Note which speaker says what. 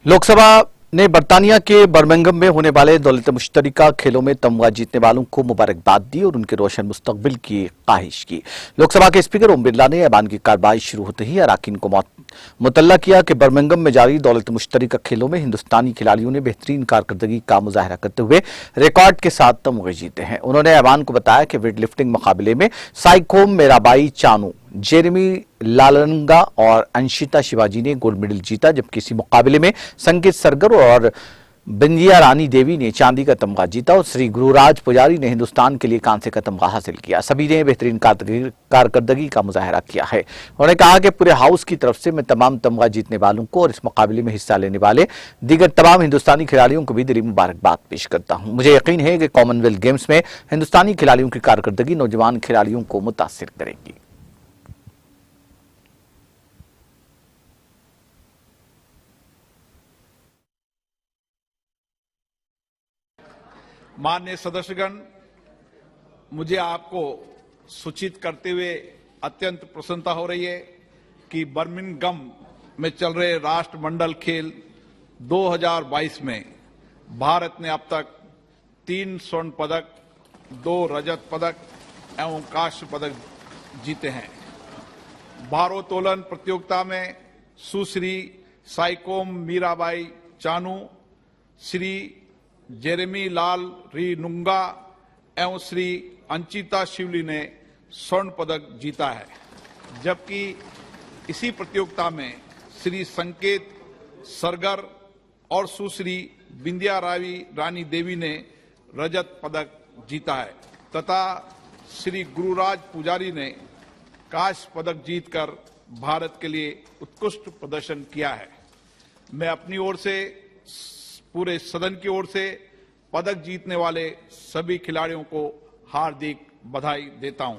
Speaker 1: लोकसभा ने बर्तानिया के बर्मिंघम में होने वाले दौलत मुश्तरका खेलों में तमगा जीतने वालों को मुबारकबाद दी और उनके रोशन मुस्तकबिल की ख्वाहिश की। लोकसभा के स्पीकर ओम बिरला ने ऐवान की कार्रवाई शुरू होते ही अराकीन को मुतल्ला किया कि बर्मिंघम में जारी दौलत मुश्तरका खेलों में हिंदुस्तानी खिलाड़ियों ने बेहतरीन कारकर्दगी का मुजाहरा करते हुए रिकॉर्ड के साथ तमगे जीते हैं। उन्होंने ऐवान को बताया कि वेट लिफ्टिंग मुकाबले में साइकोम मीराबाई चानू, जेरेमी लालनगा और अंशिता शिवाजी ने गोल्ड मेडल जीता, जबकि इसी मुकाबले में संकेत सरगर और बिंदिया रानी देवी ने चांदी का तमगा जीता और श्री गुरुराज पुजारी ने हिंदुस्तान के लिए कांसे का तमगा हासिल किया। सभी ने बेहतरीन कारकर्दगी का मुजाहरा किया है। उन्होंने कहा कि पूरे हाउस की तरफ से मैं तमाम तमगा जीतने वालों को और इस मुकाबले में हिस्सा लेने वाले दीगर तमाम हिंदुस्तानी खिलाड़ियों को भी दिली मुबारकबाद पेश करता हूं। मुझे यकीन है कि कॉमनवेल्थ गेम्स में हिंदुस्तानी खिलाड़ियों की कारकर्दगी नौजवान खिलाड़ियों को मुतासिर करेगी।
Speaker 2: माननीय सदस्यगण, मुझे आपको सूचित करते हुए अत्यंत प्रसन्नता हो रही है कि बर्मिंघम में चल रहे राष्ट्रमंडल खेल 2022 में भारत ने अब तक 3 स्वर्ण पदक, 2 रजत पदक एवं कांस्य पदक जीते हैं। भारोत्तोलन प्रतियोगिता में सुश्री साइकोम मीराबाई चानू, श्री जेरेमी लाल री नुंगा एवं श्री अंशिता शिवली ने स्वर्ण पदक जीता है, जबकि इसी प्रतियोगिता में श्री संकेत सरगर और सुश्री बिंदिया रानी देवी ने रजत पदक जीता है तथा श्री गुरुराज पुजारी ने कांस्य पदक जीतकर भारत के लिए उत्कृष्ट प्रदर्शन किया है। मैं अपनी ओर से, पूरे सदन की ओर से पदक जीतने वाले सभी खिलाड़ियों को हार्दिक बधाई देता हूं।